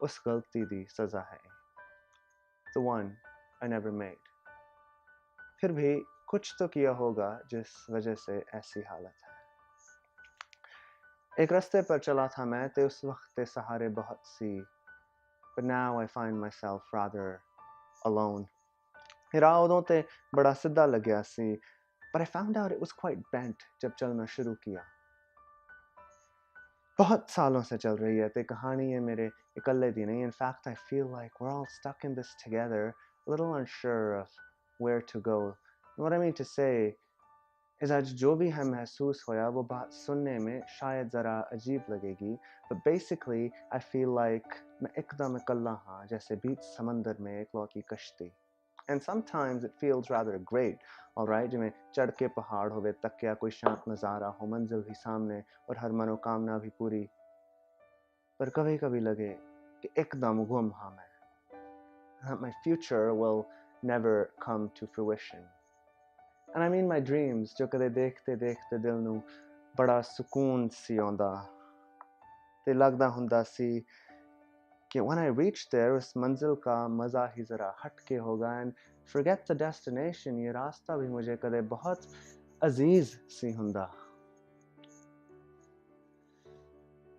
उस गलती दी सज़ा है, the one I never made। फिर भी कुछ तो किया होगा जिस वजह से ऐसी हालत है। एक रास्ते पर चला था मैं ते उस वक्त ते सहारे बहुत सी, but now I find myself rather alone। राह उदों ते बड़ा सिद्धा लग्या सी, but I found out it was quite bent जब चलना शुरू किया। बहुत सालों से चल रही है ते कहानी है मेरे इकल्ले दी नहीं। In fact, I feel like we're all stuck in this together, a little unsure of where to go। And what I mean to say is आज जो भी है महसूस होया वो बात सुनने में शायद ज़रा अजीब लगेगी, but basically I feel like मैं एकदम इकल्ला हाँ, जैसे बीच समंदर में एक लौकी कश्ती। And sometimes it feels rather great, alright, जिमें चढ़ के पहाड़ होवे, तकिया कोई शांत नज़ारा हो, मंजिल भी सामने और हर मनोकामना भी पूरी। पर कभी कभी लगे कि एकदम गुम हाँ मैं, that my future will never come to fruition। And I mean my dreams, जो कदे देखते देखते दिल नू बड़ा सुकून सी आंदा ते लगदा हुंदा सी कि when I reach there उस मंजिल का मज़ा ही ज़रा हटके होगा। And forget the destination, ये रास्ता भी मुझे कदे बहुत अजीज सी हुंदा।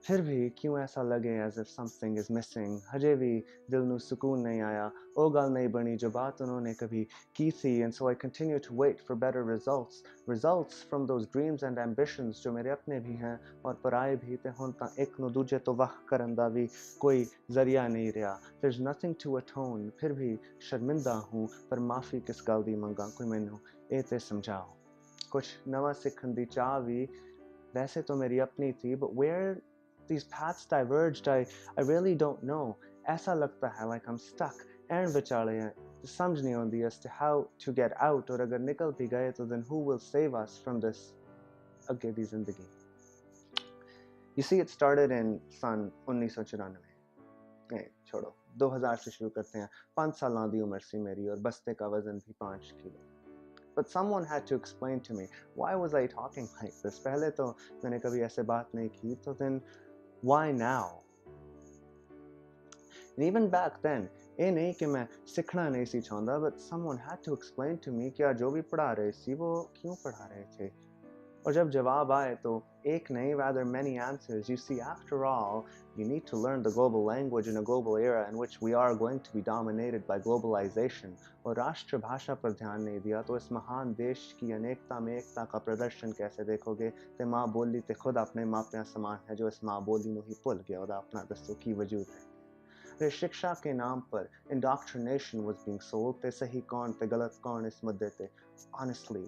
फिर भी क्यों ऐसा लगे as if something is missing, हजे भी दिल नू सुकून नहीं आया, ओ गल नहीं बनी जो बात उन्होंने कभी की थी। And so I continue to wait for better results from those dreams and ambitions जो मेरे अपने भी हैं और पराए भी, ते हुण तां एक नू दूजे तो वख करन दा भी कोई जरिया नहीं रहा। There's nothing to atone, फिर भी शर्मिंदा हूँ, पर माफ़ी किस गल दी मंगा, कोई मैनू ए ते समझाओ। कुछ नवा सीखण दी चाह भी वैसे तो मेरी अपनी थी, but where these paths diverged, I really don't know। ऐसा लगता है like I'm stuck एंड विचाले हैं, समझ नहीं आती as to how to get out, और अगर निकल भी गए तो then who will save us from this अगे दी जिंदगी। You see, it started in सन 1994। छोड़ो, 2000 से शुरू करते हैं। 5 साल दी उम्र सी मेरी और बस्ते का वजन भी 5 kilo. But someone had to explain to me, why was I talking like this? पहले तो मैंने कभी ऐसे बात नहीं की, तो then why now? And even back then, ये नहीं कि मैं सीखना नहीं सी चाहता, but someone had to explain to me कि जो भी पढ़ा रहे सी वो क्यों पढ़ा रहे थे। और जब जवाब आए तो एक नहीं, rather many answers। You see, after all, you need to learn the global language in a global era in which we are going to be dominated by globalization। और राष्ट्र भाषा पर ध्यान नहीं दिया तो इस महान देश की अनेकता में एकता का प्रदर्शन कैसे देखोगे। ते माँ बोली ते खुद अपने मापियां समान है, जो इस माँ बोली नू ही भुल गया ओदा अपना दसो की वजूद है। अरे शिक्षा के नाम पर indoctrination was being sold, ते सही कौन ते गलत कौन इस मुद्दे ते honestly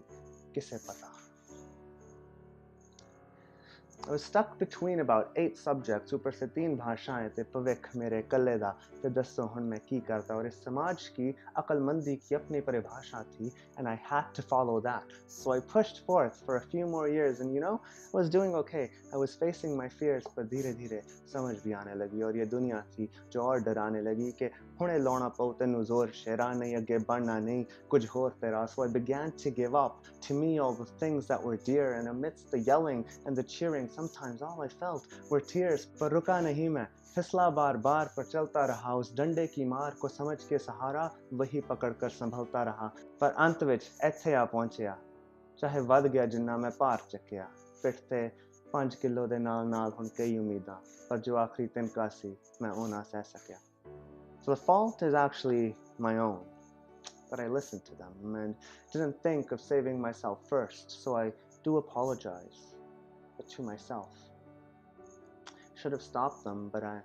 किसे पता। I was stuck between about 8 subjects, ऊपर से 3 भाषाएं ते भविख मेरे कल्ले दा, ते दसो हुण मैं की करता। और इस समाज की अक्लमंदी की अपनी परिभाषा थी, and I had to follow that। So I pushed forth for a few more years, and you know, I was doing okay। I was facing my fears, पर धीरे धीरे समझ भी आने लगी, और ये दुनिया थी जो और डराने लगी कि हुणे लाउणा पऊ तैनू जोर, शेरा नहीं अगे बढ़ना नहीं, कुछ होर तेरा। So I began to give up, to me, all the things that were dear, and amidst the yelling and the cheering, sometimes all I felt were tears। पर रुका नहीं मैं, फिसला बार बार, पर चलता रहा उस डंडे की मार को समझ के सहारा, वही पकड़ कर संभलता रहा। पर अंत विच इत्थे आ पहुंचिया, चाहे वध गया जिन्ना मैं भार चकिया। पिठ ते 5 किलो दे नाल नाल हुण कई उम्मीदां, पर जो आखिरी तिनका सी मैं ओ ना सह सकिया। So the fault is actually my own, but I listened to them and didn't think of saving myself first, so I do apologize, but to myself। Should have stopped them, but I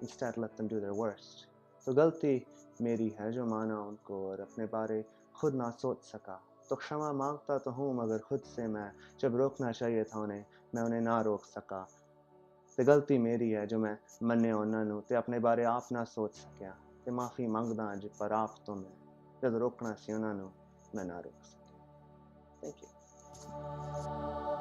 instead let them do their worst। तो गलती मेरी है जो माना उनको और अपने बारे खुद ना सोच सका। तो क्षमा मांगता तो हूँ, मगर खुद से मैं जब रोकना चाहिए था उन्हें, मैं उन्हें ना रोक सका। ते गलती मेरी है जो मैं मन्ने उन्हां नू ते अपने बारे आप ना सोच सकिया। ते माफ़ी मंगदा अज, पर आप तो मैं जद रोकना सी उन्हां नू मैं ना रोक सकिया। Thank you।